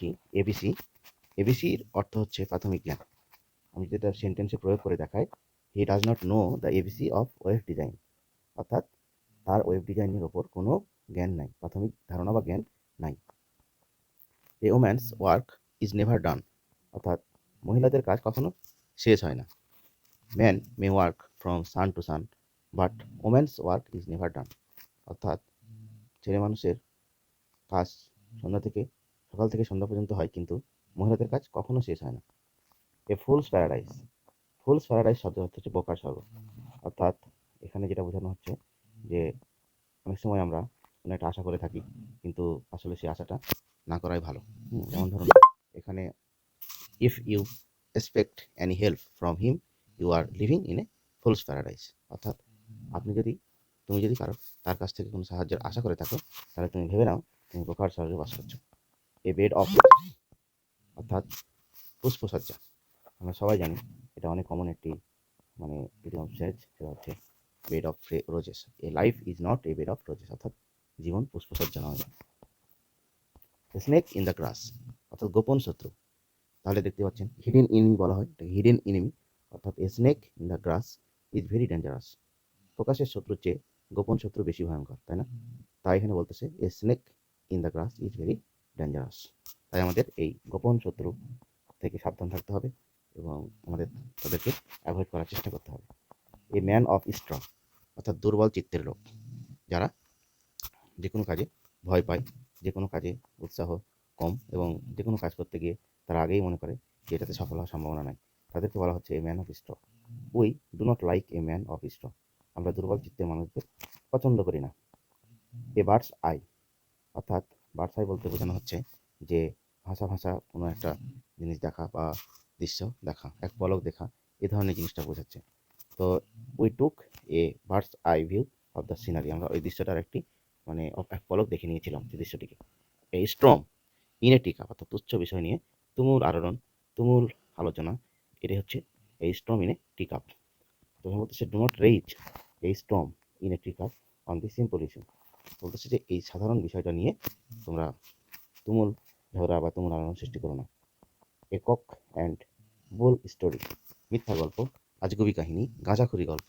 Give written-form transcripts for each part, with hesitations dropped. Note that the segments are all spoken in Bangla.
কি এবিসি। এবিসির অর্থ হচ্ছে প্রাথমিক জ্ঞান। আমি যেটা সেন্টেন্সে প্রয়োগ করে দেখাই, he does not know the ABC of web design, অর্থাৎ তার ওয়েব ডিজাইনের ওপর কোনো জ্ঞান নাই, প্রাথমিক ধারণা বা জ্ঞান নাই। A woman's work is never done, অর্থাৎ মহিলাদের কাজ কখনো শেষ হয় না। Man may work from sun to sun, but woman's work is never done, অর্থাৎ ছেলে মানুষের কাজ সকাল থেকে সন্ধ্যা পর্যন্ত হয়, কিন্তু মহিলাদের কাজ কখনো শেষ হয় না। A fool's paradise. Fool's paradise শব্দের অর্থ হচ্ছে বোকার স্বর্গ, অর্থাৎ এখানে যেটা বোঝানো হচ্ছে যে অনেক সময় আমরা কোনো একটা আশা করে থাকি, কিন্তু আসলে সেই আশাটা না করাই ভালো। যেমন ধরুন এখানে, if you expect any help from him you are living in a fool's paradise, অর্থাৎ তুমি যদি তার কাছ থেকে কোনো সাহায্যের আশা করে থাকো, তাহলে তুমি ভেবে নাও তুমি বোকার স্বর্গে বাস করছো। এ বেড অফ, অর্থাৎ পুষ্পসজ্জা। আমরা সবাই জানি এটা অনেক কমন একটি ইডিয়ম ফ্রেজ, সেটা হচ্ছে bed of roses. A life is not a bed of roses, অর্থাৎ জীবন পুষ্পসজ্জা নয়। স্নেক ইন দ্য গ্রাস, অর্থাৎ গোপন শত্রু। তাহলে দেখতে পাচ্ছেন হিডেন এনিমি বলা হয়, এটাকে হিডেন এনিমি, অর্থাৎ a snake in the grass is very dangerous. প্রকাশের শত্রুর চেয়ে গোপন শত্রু বেশি ভয়ঙ্কর, তাই না? তাই এখানে বলতেছে a snake in the grass is very dangerous. তাই আমাদের এই গোপন শত্রু থেকে সাবধান থাকতে হবে এবং আমাদের তাদেরকে অ্যাভয়েড করার চেষ্টা করতে হবে। এ ম্যান অফ স্ট্র, অর্থাৎ দুর্বল চিত্তের লোক, যারা যে কোনো কাজে ভয় পায়, যে কোনো কাজে উৎসাহ কম, এবং যে কোনো কাজ করতে গিয়ে তারা আগেই মনে করে যে এটাতে সফল হওয়ার সম্ভাবনা নাই, তাদেরকে বলা হচ্ছে এ man of straw. We do not like a man of straw, আমরা দুর্বল চিত্তের মানুষদের পছন্দ করি না। এ বার্ডস আই, অর্থাৎ বার্ডস আই বলতে বোঝানো হচ্ছে যে ভাষা কোনো একটা জিনিস দেখা বা দৃশ্য দেখা, এক পলক দেখা, এ ধরনের জিনিসটা বোঝাচ্ছে। তো we took A birds eye view of the scenery, আমরা ওই দৃশ্যটার একটি এক পলক দেখে নিয়েছিলাম সেই দৃশ্যটিকে। এই স্ট্রং ইন এ টিকা, অর্থাৎ তুচ্ছ বিষয় নিয়ে তুমুল আলোড়ন, তুমুল আলোচনা, এটাই হচ্ছে এই storm in a tick up. তখন বলতেছে ডু নট রেইজ এই storm in a tick up on the simple issue, বলতেছে যে এই সাধারণ বিষয়টা নিয়ে তোমরা তুমুল ঝগড়া বা তুমুল আলোড়ন সৃষ্টি করো না। এ কক অ্যান্ড বুল স্টোরি, মিথ্যা গল্প, আজগুবি কাহিনী, গাঁজাখুরি গল্প,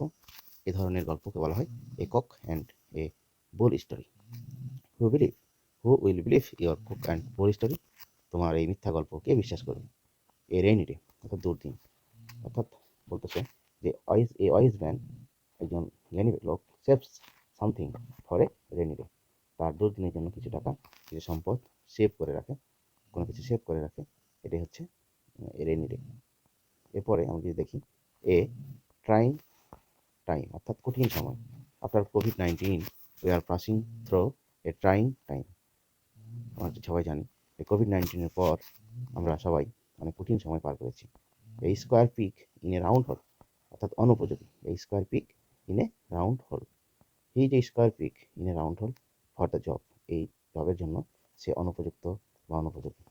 এ ধরনের গল্পকে বলা হয় a cock and a bull story. Who will believe your cock and bull story, তোমার এই মিথ্যা গল্প কে বিশ্বাস করবে। এ রেইনি ডে, অর্থাৎ দুর্দিন, অর্থাৎ বলতেছে যে ওয়াইজ ম্যান, একজন জ্ঞানী লোক, saves something for a rainy day, তার দুর্দিনের জন্য কিছু টাকা, কিছু সম্পদ সেভ করে রাখে, কোনো কিছু সেভ করে রাখে, এটাই হচ্ছে রেইনি ডে। এরপরে আমরা যদি দেখি এ ট্রাইং টাইম, অর্থাৎ কঠিন সময়। After COVID-19 we are passing through a trying time, আমরা সবাই জানি এই কোভিড-19 পর আমরা সবাই অনেক কঠিন সময় পার করেছি। এই square peg in a round hole, অর্থাৎ অনুপযোগী। এই square peg in a round hole, he is a square peg in a round hole for the job, এই জবের জন্য সে অনুপযুক্ত বা অনুপযোগী।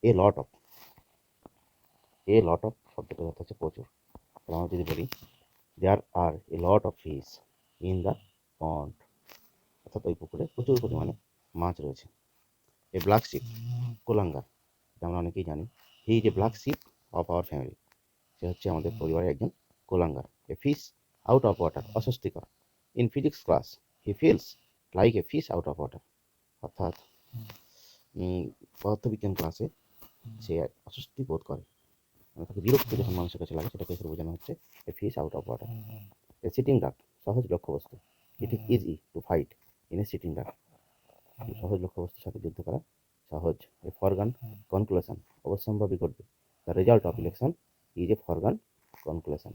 এ লট অফ, শব্দটার অর্থ হচ্ছে প্রচুর। আমরা যদি বলি there are a lot of fish in the pond, অর্থাৎ ওই পুকুরে প্রচুর পরিমাণে মাছ রয়েছে। এ ব্ল্যাক শিপ, কুলাঙ্গার, এটা আমরা অনেকেই জানি। He is a black sheep of our family, সে হচ্ছে আমাদের পরিবারের একজন কুলাঙ্গার। A fish out of water, অস্বস্তিকর। In physics class he feels like a fish out of water, অর্থাৎ পদার্থবিজ্ঞান ক্লাসে সে অস্বস্তি বোধ করে, তাকে বিরক্ত যখন মানুষের কাছে লাগে, সেটাকে এখানে বোঝানো হচ্ছে a fish out of water. A sitting duck, সহজ লক্ষ্যবস্তু। It is easy to fight in a sitting duck, সহজ লক্ষ্যবস্তুর সাথে যুদ্ধ করা সহজ। এ ফরগান কনক্লুশন, অবশ্যম্ভাবী ঘটবে। The result of election is a foregone conclusion.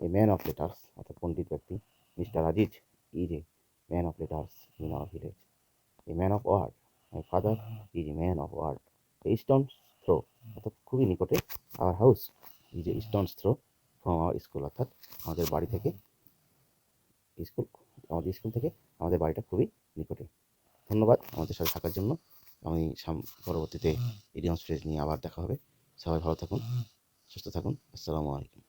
A man of letters, অর্থাৎ পণ্ডিত ব্যক্তি। Mister Aziz is a man of letters in our village. A man of word, my father is a man of word. A stone's throw, অর্থাৎ খুবই নিকটে। Our house is a stone's throw from our school, অর্থাৎ আমাদের বাড়ি থেকে স্কুল, আমাদের স্কুল থেকে আমাদের বাড়িটা খুবই নিকটে। ধন্যবাদ আমাদের সাথে থাকার জন্য। আমি পরবর্তীতে ইডিয়মস ফ্রেজ নিয়ে আবার দেখা হবে। সবাই ভালো থাকুন, সুস্থ থাকুন। আসসালামু আলাইকুম।